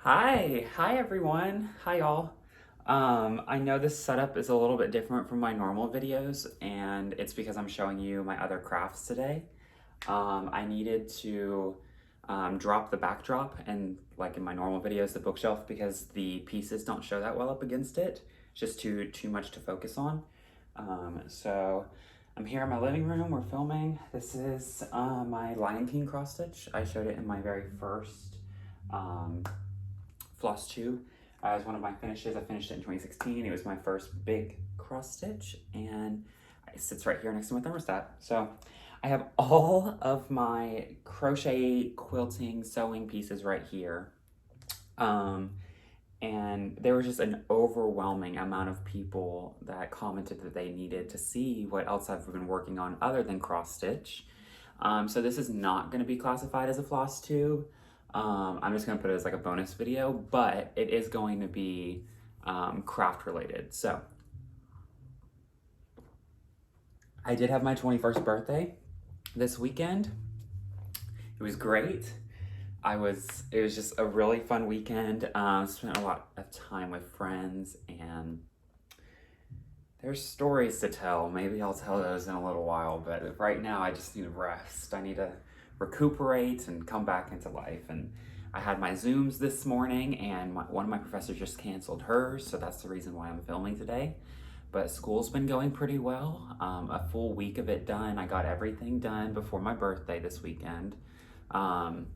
Hi everyone. Hi y'all. I know this setup is a little bit different from my normal videos, and it's because I'm showing you my other crafts today. I needed to drop the backdrop and like in my normal videos, the bookshelf, because the pieces don't show that well up against it. It's just too much to focus on. So I'm here in my living room. We're filming. This is my Lion King cross stitch. I showed it in my very first floss tube as one of my finishes. I finished it in 2016. It was my first big cross stitch, and it sits right here next to my thermostat. So I have all of my crochet, quilting, sewing pieces right here. And there was just an overwhelming amount of people that commented that they needed to see what else I've been working on other than cross stitch. So this is not going to be classified as a floss tube. I'm just going to put it as like a bonus video, but it is going to be craft related. So I did have my 21st birthday this weekend. It was great. It was just a really fun weekend. Spent a lot of time with friends, and there's stories to tell. Maybe I'll tell those in a little while, but right now I just need to rest. I need to recuperate and come back into life. And I had my Zooms this morning, and one of my professors just canceled hers, so that's the reason why I'm filming today. But school's been going pretty well. A full week of it done. I got everything done before my birthday this weekend. I'm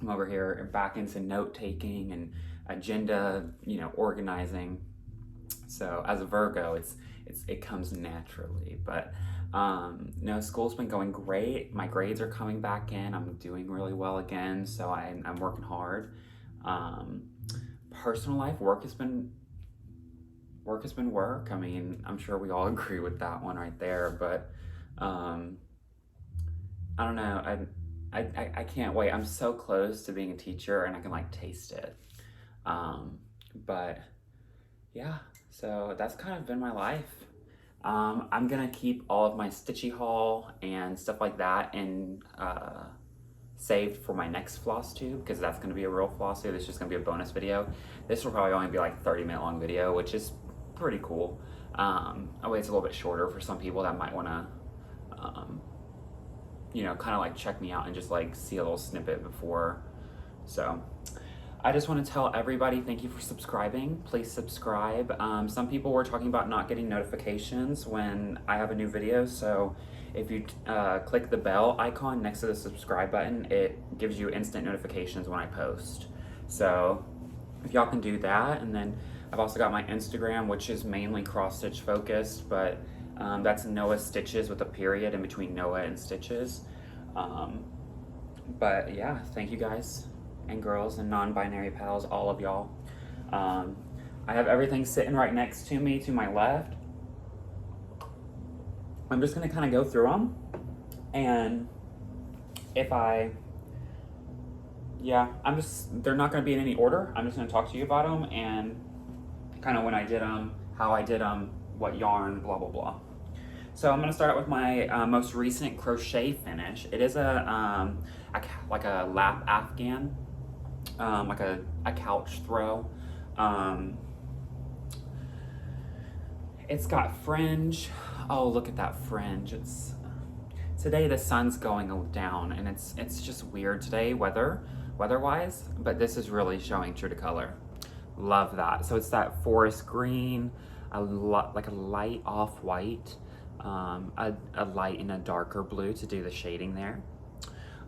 over here back into note-taking and agenda, organizing. So as a Virgo, it comes naturally. But no, school's been going great. My grades are coming back in. I'm doing really well again, so I'm working hard. Personal life, work has been work. I mean, I'm sure we all agree with that one right there. But I don't know. I can't wait. I'm so close to being a teacher, and I can like taste it. But yeah, so that's kind of been my life. I'm gonna keep all of my stitchy haul and stuff like that and saved for my next floss tube, because that's gonna be a real floss tube. It's just gonna be a bonus video. This will probably only be like 30-minute long video, which is pretty cool. Oh wait, it's a little bit shorter for some people that might wanna kind of like check me out and just like see a little snippet before. So I just want to tell everybody thank you for subscribing. Please subscribe. Some people were talking about not getting notifications when I have a new video, so if you click the bell icon next to the subscribe button, it gives you instant notifications when I post. So if y'all can do that. And then I've also got my Instagram, which is mainly cross stitch focused, but that's Noah Stitches with a period in between Noah and Stitches. But yeah, thank you guys and girls and non-binary pals, all of y'all. I have everything sitting right next to me to my left. I'm just gonna kind of go through them, and they're not gonna be in any order. I'm just gonna talk to you about them and kind of when I did them, how I did them, what yarn, blah blah blah. So I'm gonna start out with my most recent crochet finish. It is like a lap afghan, like a couch throw. It's got fringe. Oh, look at that fringe. Today the sun's going down, and it's just weird today weather-wise, but this is really showing true to color. Love that. So it's that forest green, like a light off-white, a light and a darker blue to do the shading there.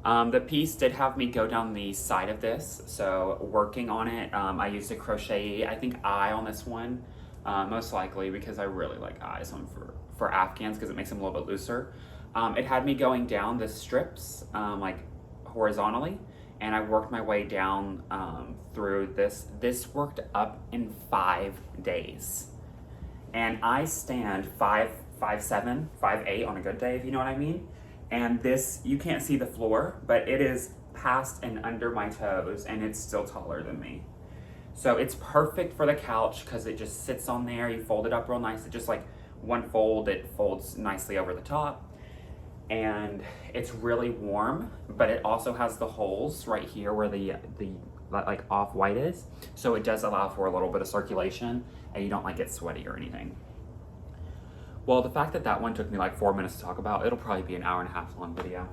The piece did have me go down the side of this, so working on it, I used a crochet, I think eye on this one, most likely because I really like eyes on for Afghans because it makes them a little bit looser. It had me going down the strips like horizontally, and I worked my way down through this. This worked up in 5 days, and I stand 5'7", 5'8" on a good day, if you know what I mean. And this, you can't see the floor, but it is past and under my toes, and it's still taller than me. So it's perfect for the couch because it just sits on there. You fold it up real nice. It just like one fold, it folds nicely over the top. and it's really warm, but it also has the holes right here where the like off-white is. So it does allow for a little bit of circulation and you don't like get sweaty or anything. Well, the fact that that one took me like 4 minutes to talk about, it'll probably be an hour-and-a-half long video.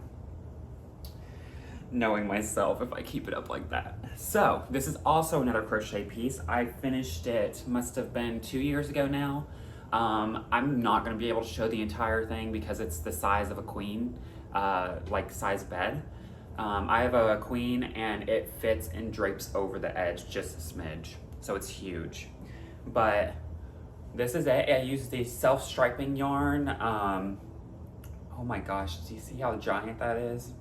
Knowing myself if I keep it up like that. So this is also another crochet piece. I finished it, must have been 2 years ago now. I'm not gonna be able to show the entire thing because it's the size of a queen, like size bed. I have a queen and it fits and drapes over the edge just a smidge. So it's huge. But this is it. I used the self-striping yarn. Oh my gosh, do you see how giant that is?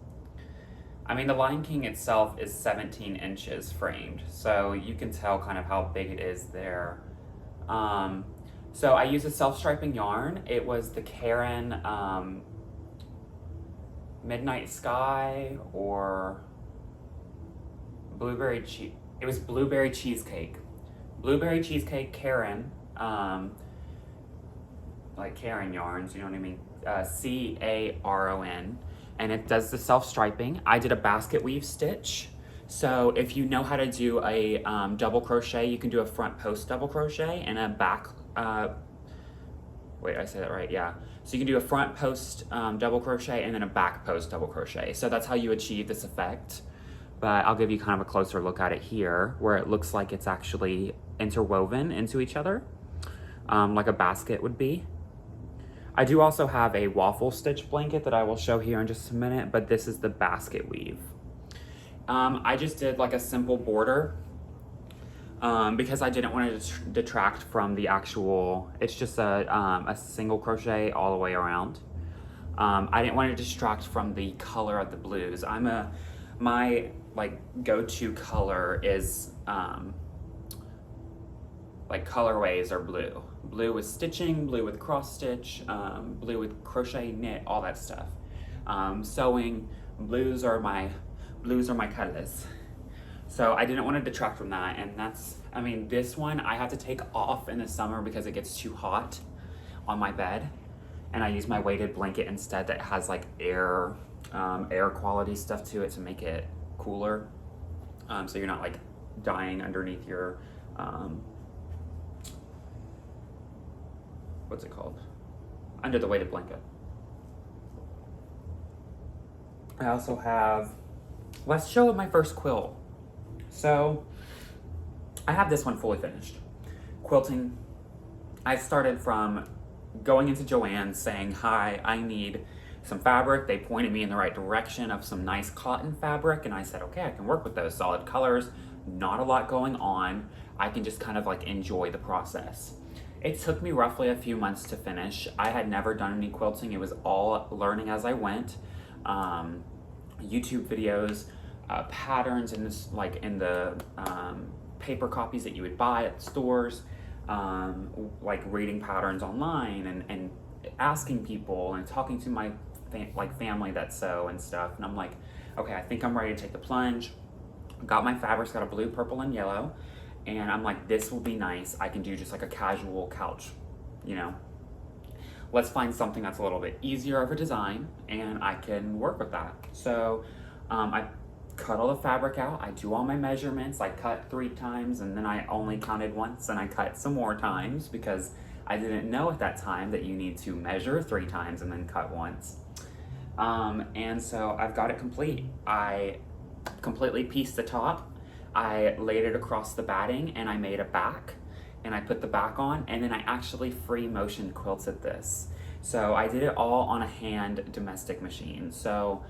I mean, the Lion King itself is 17 inches framed, so you can tell kind of how big it is there. So I used a self-striping yarn. It was the Karen Midnight Sky or Blueberry Cheese. It was Blueberry Cheesecake. Blueberry Cheesecake Karen, like Karen yarns, you know what I mean? C-A-R-O-N. And it does the self-striping. I did a basket weave stitch. So if you know how to do a double crochet, you can do a front post double crochet and a back, wait, I say that right? Yeah. So you can do a front post double crochet and then a back post double crochet. So that's how you achieve this effect. But I'll give you kind of a closer look at it here, where it looks like it's actually interwoven into each other, like a basket would be. I do also have a waffle stitch blanket that I will show here in just a minute, but this is the basket weave. I just did like a simple border because I didn't want to detract from the actual, it's just a single crochet all the way around. I didn't want to distract from the color of the blues. My like go-to color is like colorways are blue. Blue with stitching, blue with cross stitch, blue with crochet, knit, all that stuff. Sewing, blues are my colors. So I didn't want to detract from that, and that's, I mean, this one I have to take off in the summer because it gets too hot on my bed, and I use my weighted blanket instead that has like air quality stuff to it to make it cooler, so you're not like dying underneath your what's it called? Under the weighted blanket. I also have, let's show my first quilt. So I have this one fully finished. Quilting, I started from going into Joann's saying, hi, I need some fabric. They pointed me in the right direction of some nice cotton fabric, and I said, okay, I can work with those solid colors, not a lot going on. I can just kind of like enjoy the process. It took me roughly a few months to finish. I had never done any quilting. It was all learning as I went. YouTube videos, patterns in this, like in the paper copies that you would buy at stores, like reading patterns online and asking people and talking to my family that sew and stuff. And I'm like, okay, I think I'm ready to take the plunge. Got my fabrics, got a blue, purple, and yellow. And I'm like, this will be nice. I can do just like a casual couch, you know? Let's find something that's a little bit easier of a design and I can work with that. So I cut all the fabric out. I do all my measurements. I cut 3 times and then I only counted once and I cut some more times because I didn't know at that time that you need to measure 3 times and then cut once. And so I've got it complete. I completely pieced the top. I laid it across the batting and I made a back and I put the back on, and then I actually free motion quilted this. So I did it all on a hand domestic machine. So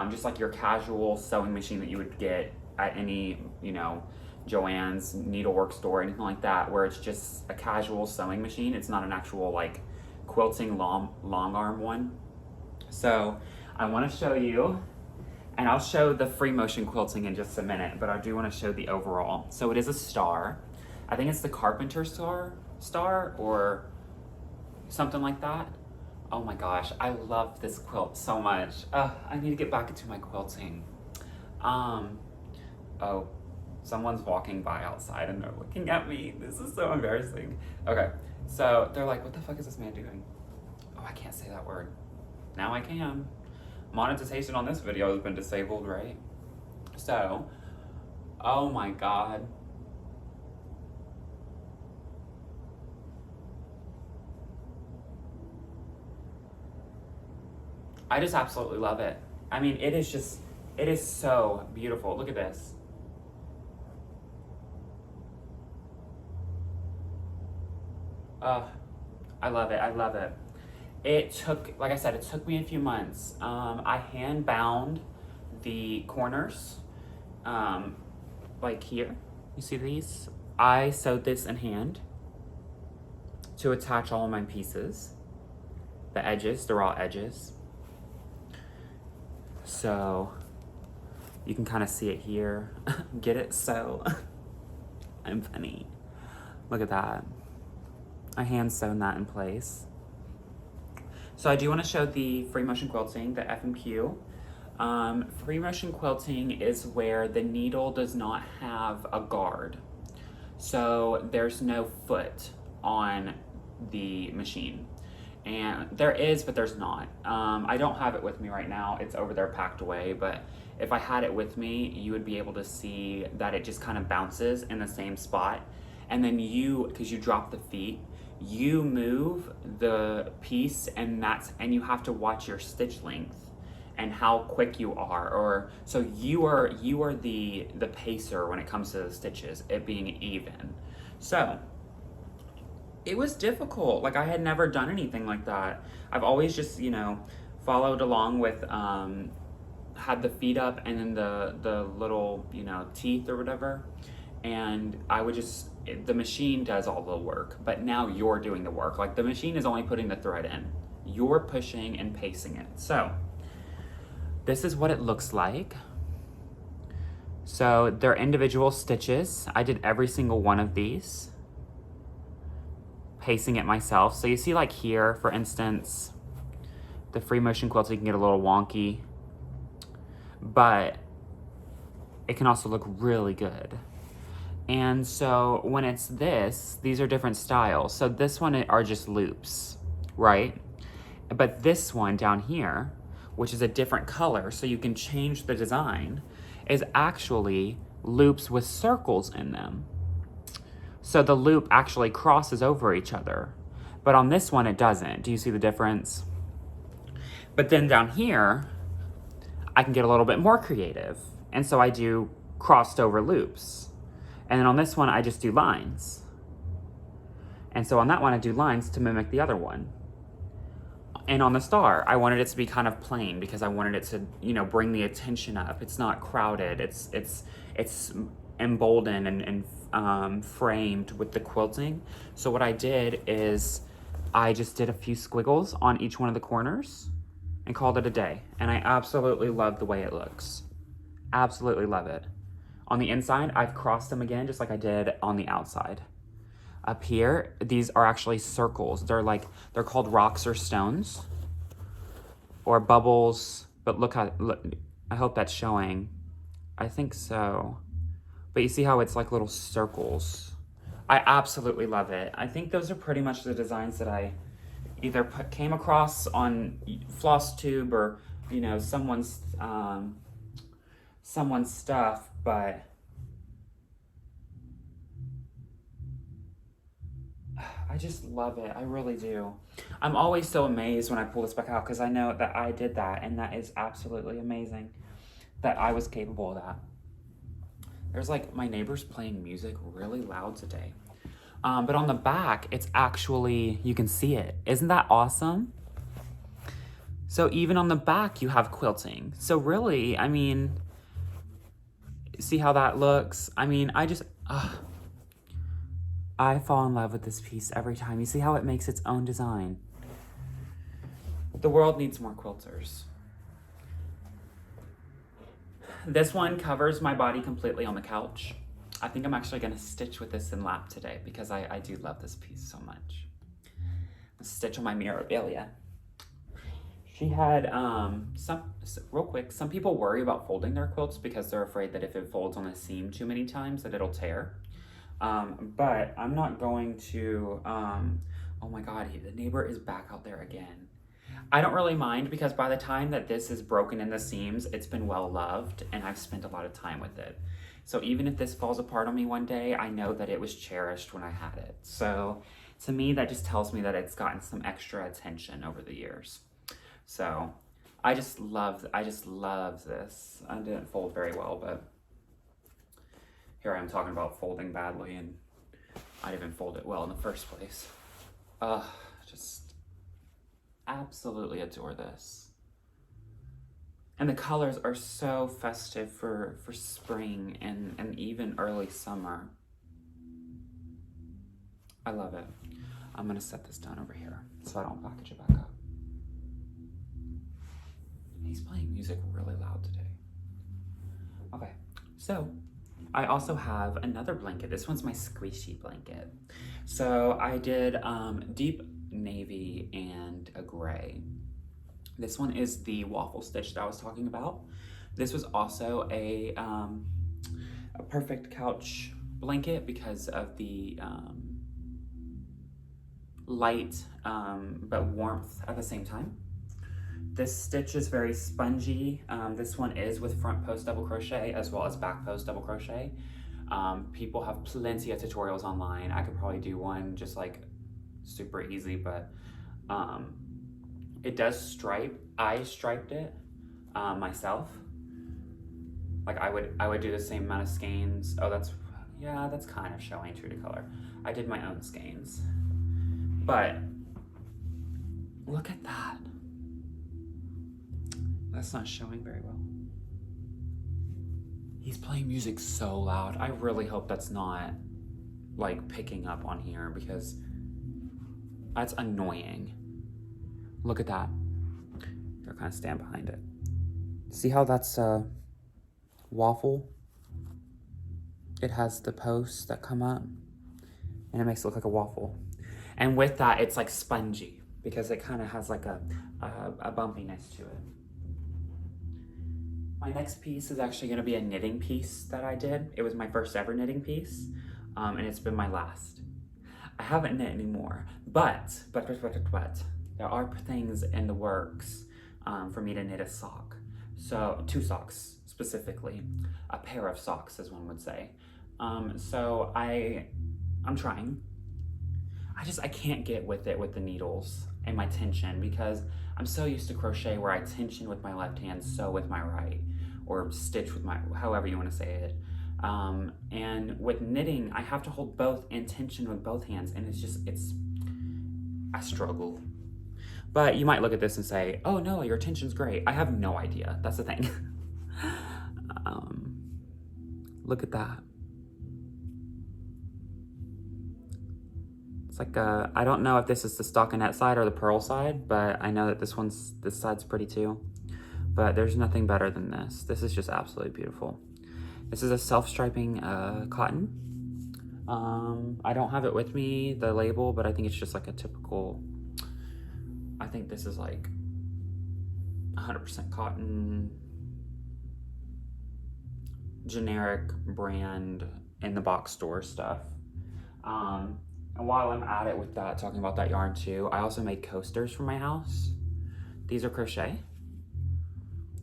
just like your casual sewing machine that you would get at any, you know, Joann's needlework store, anything like that, where it's just a casual sewing machine. It's not an actual like quilting long arm one. So I want to show you, and I'll show the free motion quilting in just a minute, but I do want to show the overall. So it is a star. I think it's the Carpenter star or something like that. Oh my gosh, I love this quilt so much. I need to get back into my quilting. Oh, someone's walking by outside and they're looking at me. This is so embarrassing. Okay, so they're like, what the fuck is this man doing? Oh, I can't say that word. Now I can. monetization on this video has been disabled, right? So, oh my God. I just absolutely love it. I mean, it is so beautiful. Look at this. I love it, I love it. It took, like I said, it took me a few months. I hand bound the corners, like here. You see these? I sewed this in hand to attach all of my pieces. The edges, the raw edges. So you can kind of see it here. Get it? So I'm funny. Look at that. I hand sewn that in place. So I do want to show the free motion quilting, the FMQ. Free motion quilting is where the needle does not have a guard. So there's no foot on the machine. And there is, but there's not. I don't have it with me right now. It's over there packed away, but if I had it with me, you would be able to see that it just kind of bounces in the same spot. And then because you drop the feet, you move the piece and you have to watch your stitch length and how quick you are, so you are the pacer when it comes to the stitches, it being even. So it was difficult. Like, I had never done anything like that. I've always just, followed along with, had the feet up and then the little, teeth or whatever. And I would the machine does all the work, but now you're doing the work. Like, the machine is only putting the thread in. You're pushing and pacing it. So this is what it looks like. So they're individual stitches. I did every single one of these, pacing it myself. So you see, like here, for instance, the free motion quilting can get a little wonky, but it can also look really good. And so when it's these are different styles. So this one are just loops, right? But this one down here, which is a different color, so you can change the design, is actually loops with circles in them. So the loop actually crosses over each other. But on this one, it doesn't. Do you see the difference? But then down here, I can get a little bit more creative. And so I do crossed over loops. And then on this one, I just do lines. And so on that one, I do lines to mimic the other one. And on the star, I wanted it to be kind of plain because I wanted it to, bring the attention up. It's not crowded. It's emboldened and framed with the quilting. So what I did is I just did a few squiggles on each one of the corners and called it a day. And I absolutely love the way it looks. Absolutely love it. On the inside, I've crossed them again, just like I did on the outside. Up here, these are actually circles. They're called rocks or stones or bubbles, but look, I hope that's showing. I think so. But you see how it's like little circles. I absolutely love it. I think those are pretty much the designs that I either came across on Floss Tube or, someone's stuff, but I just love it. I really do. I'm always so amazed when I pull this back out because I know that I did that, and that is absolutely amazing that I was capable of that. There's like my neighbors playing music really loud today. But on the back, it's actually, you can see it. Isn't that awesome? So even on the back, you have quilting. So really, I mean, see how that looks? I mean, I fall in love with this piece every time. You see how it makes its own design? The world needs more quilters. This one covers my body completely on the couch. I think I'm actually gonna stitch with this in lap today because I do love this piece so much. Stitch on my Mirabilia. She had, real quick, some people worry about folding their quilts because they're afraid that if it folds on a seam too many times that it'll tear. But I'm not going to, oh my God, the neighbor is back out there again. I don't really mind because by the time that this is broken in the seams, it's been well loved and I've spent a lot of time with it. So even if this falls apart on me one day, I know that it was cherished when I had it. So to me, that just tells me that it's gotten some extra attention over the years. So I just love this. I didn't fold very well, but here I am talking about folding badly and I didn't even fold it well in the first place. Just absolutely adore this. And the colors are so festive for spring and even early summer. I love it. I'm gonna set this down over here so I don't package it back up. He's playing music really loud today. Okay, so I also have another blanket. This one's my squishy blanket. So I did deep navy and a gray. This one is the Waffle Stitch that I was talking about. This was also a perfect couch blanket because of the light but warmth at the same time. This stitch is very spongy. This one is with front post double crochet as well as back post double crochet. People have plenty of tutorials online. I could probably do one just like super easy, but it does stripe. I striped it myself. Like I would do the same amount of skeins. Oh, that's kind of showing true to color. I did my own skeins, but look at that. That's not showing very well. He's playing music so loud. I really hope that's not like picking up on here because that's annoying. Look at that. I'll kind of stand behind it. See how that's waffle? It has the posts that come up and it makes it look like a waffle. And with that, it's like spongy because it kind of has like a bumpiness to it. My next piece is actually gonna be a knitting piece that I did. It was my first ever knitting piece, and it's been my last. I haven't knit anymore, but there are things in the works for me to knit a sock. So 2 socks specifically, a pair of socks as one would say. So I'm trying. I can't get with it with the needles and my tension because I'm so used to crochet where I tension with my left hand, sew with my right, or stitch with my, however you want to say it. And with knitting, I have to hold both and tension with both hands, and I struggle. But you might look at this and say, oh no, your tension's great. I have no idea. That's the thing. Look at that. It's like I don't know if this is the stockinette side or the purl side, but I know that this side's pretty too. But there's nothing better than this. This is just absolutely beautiful. This is a self-striping cotton. I don't have it with me, the label, but I think it's just like a typical, I think this is like 100% cotton, generic brand in the box store stuff. And while I'm at it with that, talking about that yarn too, I also made coasters for my house. These are crochet.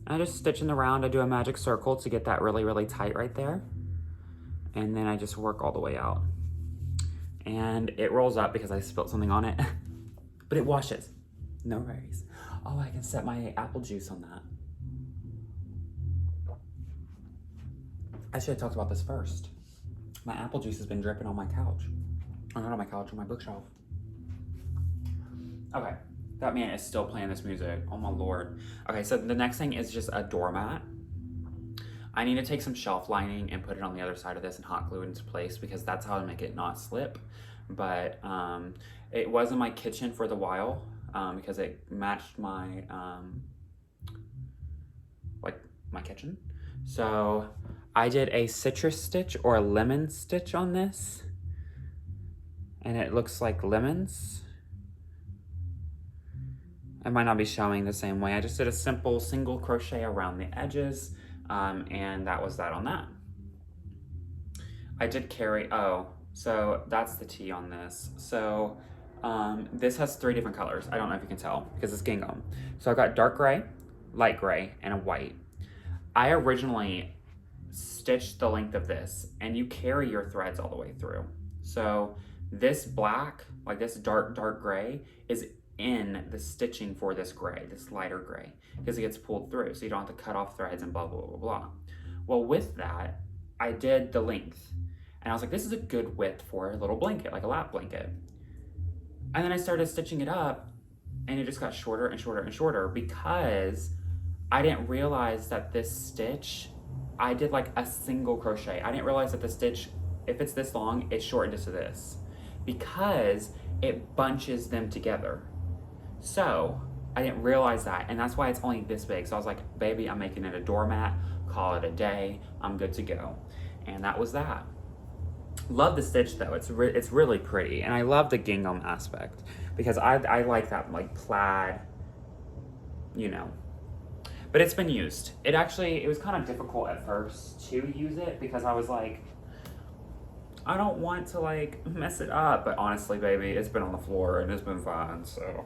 I just stitch in the round. I do a magic circle to get that really, really tight right there. And then I just work all the way out. And it rolls up because I spilled something on it, but it washes. No worries. Oh, I can set my apple juice on that. I should have talked about this first. My apple juice has been dripping on my couch. Or not on my couch, on my bookshelf. Okay, that man is still playing this music. Oh my Lord. Okay, so the next thing is just a doormat. I need to take some shelf lining and put it on the other side of this and hot glue it into place because that's how to make it not slip. But it was in my kitchen for the while because it matched my, my kitchen. So I did a citrus stitch or a lemon stitch on this. And it looks like lemons. It might not be showing the same way. I just did a simple single crochet around the edges, and that was that on that. I did carry, so that's the T on this. So This has 3 different colors. I don't know if you can tell because it's gingham. So I've got dark gray, light gray, and a white. I originally stitched the length of this, and you carry your threads all the way through. So this black, like this dark gray, is in the stitching for this gray, this lighter gray, because it gets pulled through, so you don't have to cut off threads and blah, blah, blah, blah. Well, with that, I did the length, and I was like, this is a good width for a little blanket, like a lap blanket. And then I started stitching it up, and it just got shorter and shorter and shorter because I didn't realize that this stitch, I did like a single crochet. I didn't realize that the stitch, if it's this long, it's shortened to this because it bunches them together. So I didn't realize that, and that's why it's only this big. So I was like, baby, I'm making it a doormat, call it a day, I'm good to go. And that was that. Love the stitch though, it's really pretty, and I love the gingham aspect because I like that like plaid, you know. But it's been used. It was kind of difficult at first to use it because I was like, I don't want to like mess it up, but honestly, baby, it's been on the floor and it's been fine, so.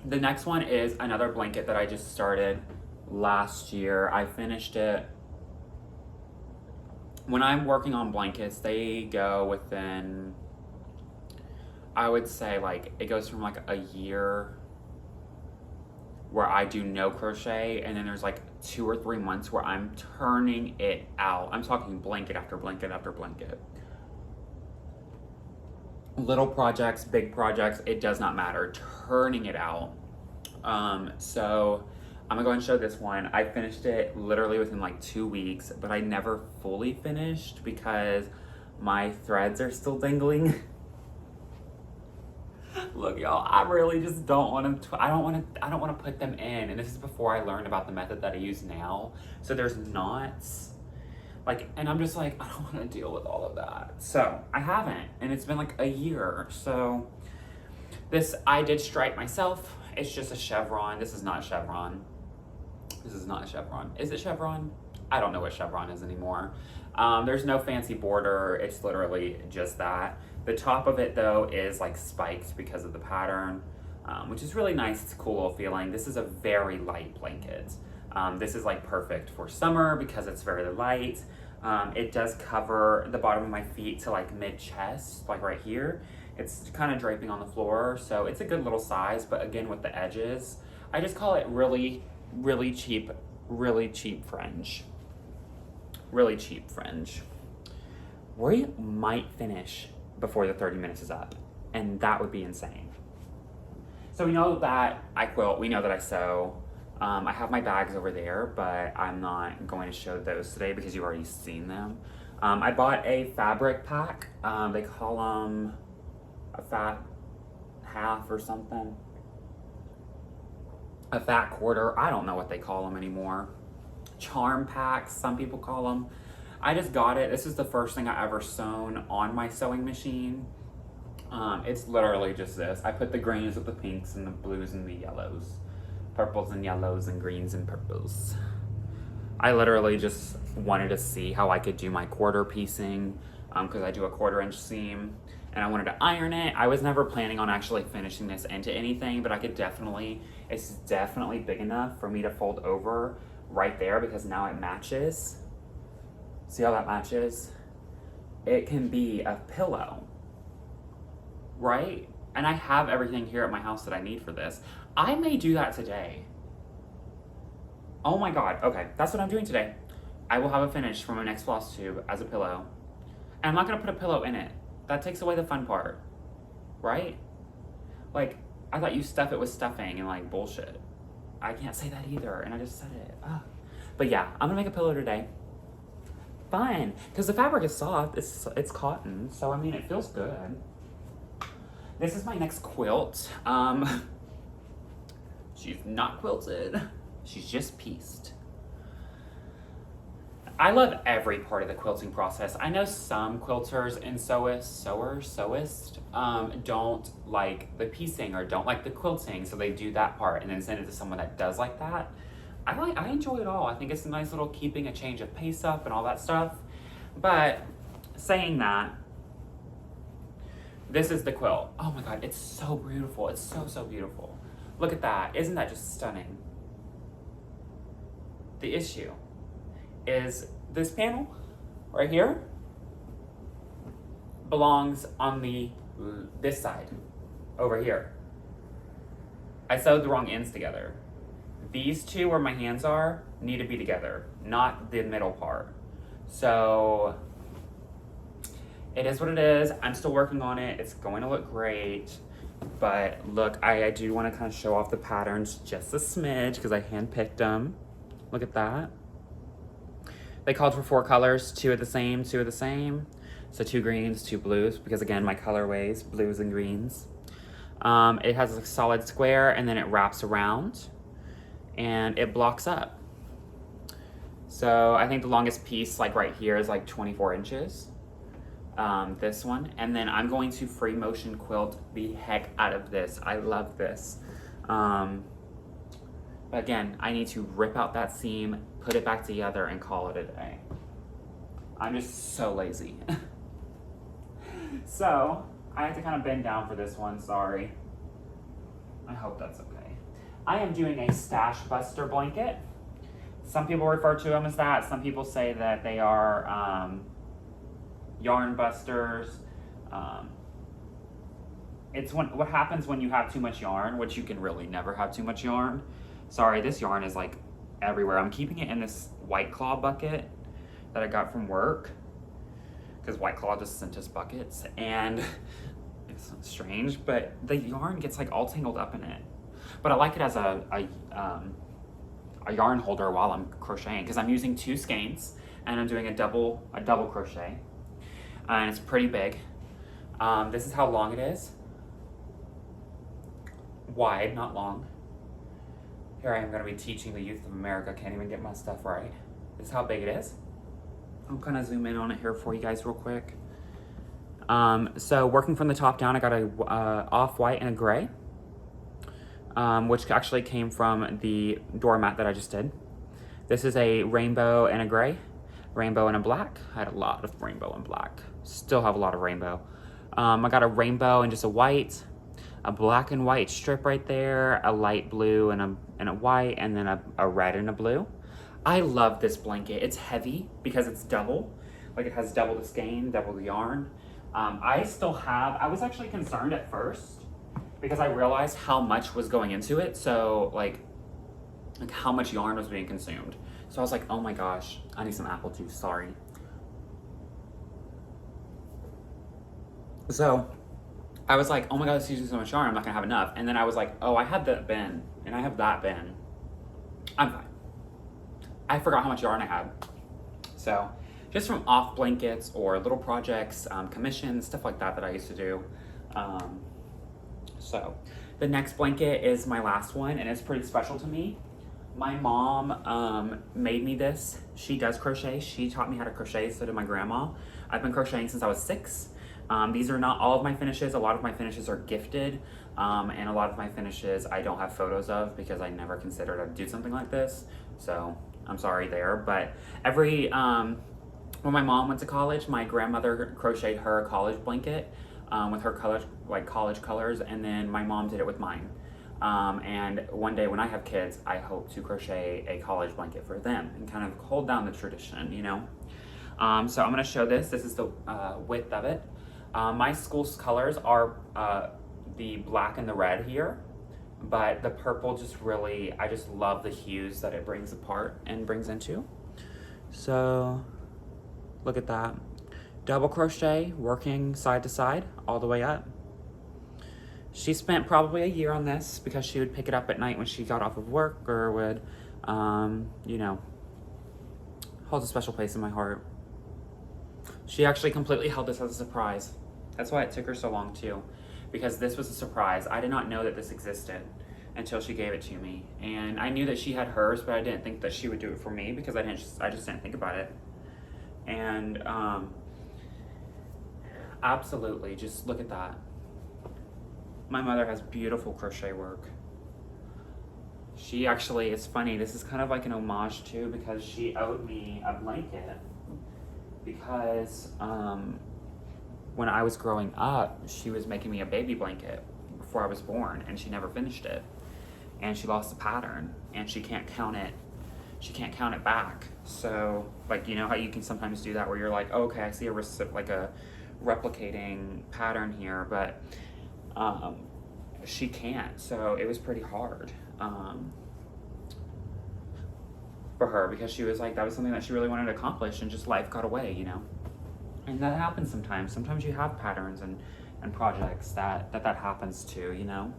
The next one is another blanket that I just started last year. I finished it. When I'm working on blankets, they go within, I would say like, it goes from like a year where I do no crochet, and then there's like 2 or 3 months where I'm turning it out. I'm talking blanket after blanket after blanket. Little projects, big projects, it does not matter. Turning it out. So I'm gonna go and show this one. I finished it literally within like 2 weeks, but I never fully finished because my threads are still dangling. Look, y'all, I really just don't want to, I don't want to put them in. And this is before I learned about the method that I use now. So there's knots. Like, and I'm just like, I don't want to deal with all of that. So I haven't, and it's been like a year. So this, I did stripe myself. It's just a chevron. This is not a chevron. This is not a chevron. Is it chevron? I don't know what chevron is anymore. There's no fancy border. It's literally just that. The top of it though is like spiked because of the pattern, which is really nice. It's a cool little feeling. This is a very light blanket. This is like perfect for summer because it's very light. It does cover the bottom of my feet to like mid-chest, like right here. It's kind of draping on the floor, so it's a good little size, but again with the edges, I just call it really cheap fringe. Really cheap fringe. We might finish before the 30 minutes is up, and that would be insane. So we know that I quilt, we know that I sew. I have my bags over there, but I'm not going to show those today because you've already seen them. I bought a fabric pack. They call them a fat half or something. A fat quarter. I don't know what they call them anymore. Charm packs, some people call them. I just got it. This is the first thing I ever sewn on my sewing machine. It's literally just this. I put the greens with the pinks and the blues and the yellows. Purples and yellows and greens and purples. I literally just wanted to see how I could do my quarter piecing because I do a 1/4 inch seam and I wanted to iron it. I was never planning on actually finishing this into anything, but I could definitely, it's definitely big enough for me to fold over right there because now it matches. See how that matches? It can be a pillow, right? And I have everything here at my house that I need for this. I may do that today. Oh my God, okay, that's what I'm doing today. I will have a finish from my next floss tube as a pillow. And I'm not gonna put a pillow in it. That takes away the fun part, right? Like, I thought you stuff it with stuffing and like bullshit. I can't say that either, and I just said it. Ugh. But yeah, I'm gonna make a pillow today. Fine, because the fabric is soft, it's cotton, so I mean, it feels good. This is my next quilt. She's not quilted, she's just pieced. I love every part of the quilting process. I know some quilters and sewists don't like the piecing or don't like the quilting, so they do that part and then send it to someone that does like that. I enjoy it all. I think it's a nice little keeping a change of pace up and all that stuff. But saying that, This is the quilt. Oh my God, it's so beautiful. It's so, so beautiful. Look at that. Isn't that just stunning? The issue is this panel right here belongs on this side over here. I sewed the wrong ends together. These two where my hands are need to be together, not the middle part. So it is what it is. I'm still working on it. It's going to look great. But look, I do want to kind of show off the patterns just a smidge because I handpicked them. Look at that. They called for 4 colors, 2 of the same, 2 of the same. So 2 greens, 2 blues, because again, my colorways, blues and greens. It has a solid square and then it wraps around and it blocks up. So I think the longest piece, like right here, is like 24 inches. This one. And then I'm going to free motion quilt the heck out of this. I love this. Again, I need to rip out that seam, put it back together, and call it a day. I'm just so lazy. So, I have to kind of bend down for this one, sorry. I hope that's okay. I am doing a stash buster blanket. Some people refer to them as that. Some people say that they are yarn busters. It's what happens when you have too much yarn, which you can really never have too much yarn. Sorry, this yarn is like everywhere. I'm keeping it in this White Claw bucket that I got from work because White Claw just sent us buckets, and it's strange, but the yarn gets like all tangled up in it. But I like it as a yarn holder while I'm crocheting because I'm using 2 skeins and I'm doing a double crochet, and it's pretty big. This is how long it is. Wide, not long. Here I am going to be teaching the youth of America. Can't even get my stuff right. This is how big it is. I'll kind of zoom in on it here for you guys real quick. So working from the top down, I got a off-white and a gray, which actually came from the doormat that I just did. This is a rainbow and a gray, rainbow and a black. I had a lot of rainbow and black. Still have a lot of rainbow. I got a rainbow and just a white, a black and white strip right there, a light blue and a white, and then a red and a blue. I love this blanket. It's heavy because it's double. Like it has double the skein, double the yarn. I was actually concerned at first because I realized how much was going into it. So like how much yarn was being consumed. So I was like, oh my gosh, I need some apple juice, sorry. So I was like, oh my God, this is using so much yarn, I'm not gonna have enough. And then I was like, oh, I have that bin and I have that bin. I'm fine. I forgot how much yarn I had. So just from off blankets or little projects, commissions, stuff like that I used to do. So the next blanket is my last one and it's pretty special to me. My mom made me this. She does crochet. She taught me how to crochet, so did my grandma. I've been crocheting since I was 6. These are not all of my finishes. A lot of my finishes are gifted, and a lot of my finishes I don't have photos of because I never considered I'd do something like this. So I'm sorry there, but when my mom went to college, my grandmother crocheted her a college blanket with her college colors, and then my mom did it with mine. And one day when I have kids, I hope to crochet a college blanket for them and kind of hold down the tradition, you know? So I'm gonna show this. This is the width of it. My school's colors are the black and the red here, but the purple I just love the hues that it brings apart and brings into. So look at that. Double crochet, working side to side all the way up. She spent probably a year on this because she would pick it up at night when she got off of work or would, you know, holds a special place in my heart. She actually completely held this as a surprise. That's why it took her so long too, because this was a surprise. I did not know that this existed until she gave it to me. And I knew that she had hers, but I didn't think that she would do it for me because I just didn't think about it. And absolutely, just look at that. My mother has beautiful crochet work. She actually, it's funny, this is kind of like an homage too, because she owed me a blanket because when I was growing up, she was making me a baby blanket before I was born, and she never finished it. And she lost the pattern, and she can't count it. She can't count it back. So, like, you know how you can sometimes do that where you're like, oh, okay, I see a replicating pattern here, but she can't. So it was pretty hard for her, because she was like, that was something that she really wanted to accomplish, and just life got away, you know. And that happens sometimes. Sometimes you have patterns and projects that happens to, you know.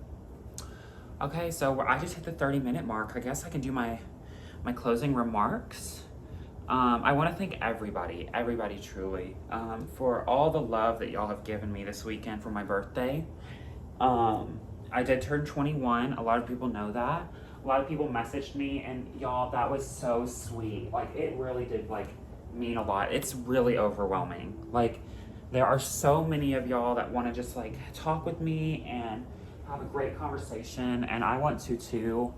Okay, so I just hit the 30-minute mark. I guess I can do my closing remarks. I want to thank everybody truly, for all the love that y'all have given me this weekend for my birthday. I did turn 21. A lot of people know that. A lot of people messaged me, and y'all, that was so sweet. Like, it really did, like, mean a lot. It's really overwhelming. Like, there are so many of y'all that want to just, like, talk with me and have a great conversation, and I want to too.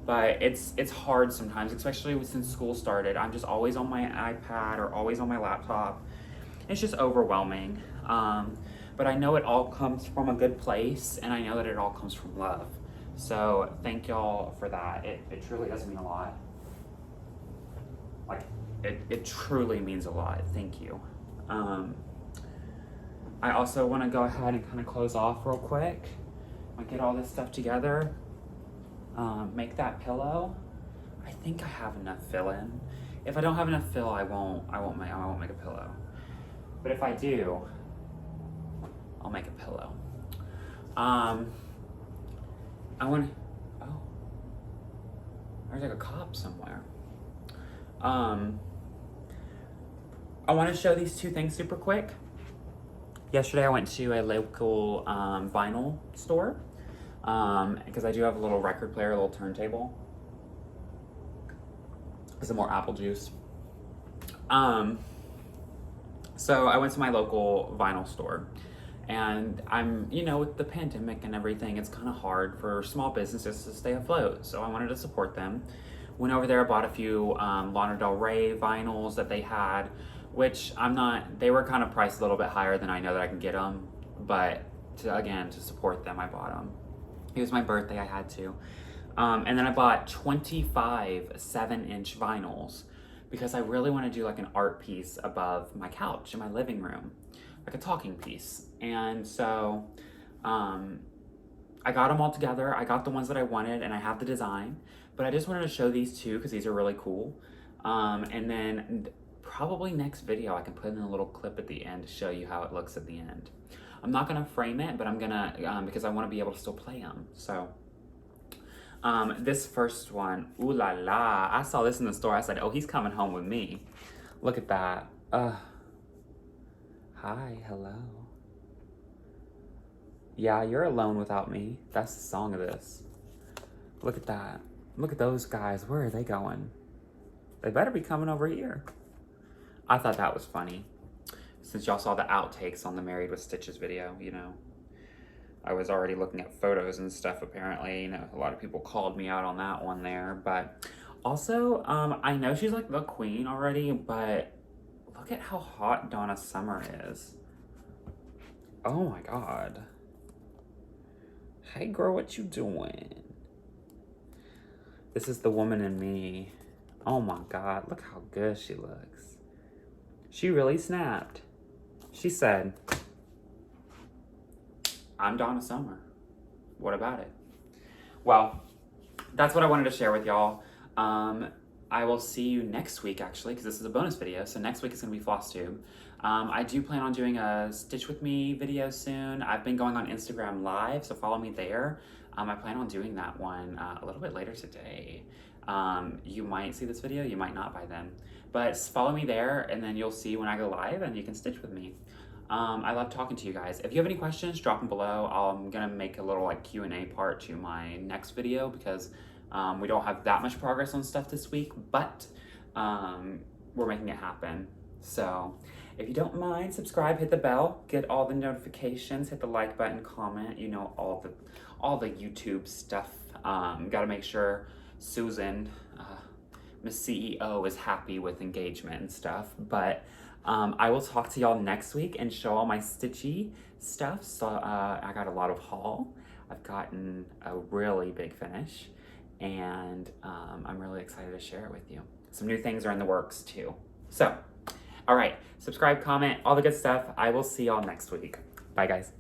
But it's hard sometimes, especially since school started. I'm just always on my iPad or always on my laptop. It's just overwhelming. But I know it all comes from a good place, and I know that it all comes from love. So thank y'all for that. It truly does mean a lot. Like, it truly means a lot. Thank you. I also want to go ahead and kind of close off real quick. I get all this stuff together. Make that pillow. I think I have enough fill in. If I don't have enough fill, I won't make a pillow. But if I do, I'll make a pillow. There's like a cop somewhere. I want to show these two things super quick. Yesterday I went to a local vinyl store, because I do have a little record player, a little turntable. Some more apple juice. So I went to my local vinyl store, and I'm, you know, with the pandemic and everything, it's kind of hard for small businesses to stay afloat. So I wanted to support them. Went over there, bought a few Lana Del Rey vinyls that they had, which they were kind of priced a little bit higher than I know that I can get them. But to support them, I bought them. It was my birthday, I had to. And then I bought 25 7-inch vinyls, because I really want to do like an art piece above my couch in my living room, like a talking piece. And so I got them all together. I got the ones that I wanted, and I have the design, but I just wanted to show these two because these are really cool. And then probably next video I can put in a little clip at the end to show you how it looks at the end. I'm not gonna frame it, but I'm gonna, because I want to be able to still play them. So this first one, ooh la la, I saw this in the store. I said, oh, he's coming home with me. Look at that. Hi, hello. Yeah, you're alone without me. That's the song of this. Look at that. Look at those guys. Where are they going? They better be coming over here. I thought that was funny. Since y'all saw the outtakes on the Married with Stitches video, you know. I was already looking at photos and stuff, apparently. You know, a lot of people called me out on that one there. But also, I know she's like the queen already, but look at how hot Donna Summer is. Oh my God. Hey girl, what you doing? This is the woman in me. Oh my God, look how good she looks. She really snapped. She said, I'm Donna Summer. What about it? Well, that's what I wanted to share with y'all. I will see you next week, actually, because this is a bonus video. So next week is going to be FlossTube. I do plan on doing a Stitch With Me video soon. I've been going on Instagram Live, so follow me there. I plan on doing that one a little bit later today. You might see this video, you might not by then. But follow me there, and then you'll see when I go live, and you can stitch with me. I love talking to you guys. If you have any questions, drop them below. I'm gonna make a little like Q&A part to my next video, because we don't have that much progress on stuff this week, but we're making it happen. So if you don't mind, subscribe, hit the bell, get all the notifications, hit the like button, comment, you know, all the YouTube stuff. Gotta make sure Susan, Miss CEO, is happy with engagement and stuff. But I will talk to y'all next week and show all my stitchy stuff. So I got a lot of haul. I've gotten a really big finish, and I'm really excited to share it with you. Some new things are in the works too. So, all right, subscribe, comment, all the good stuff. I will see y'all next week. Bye, guys.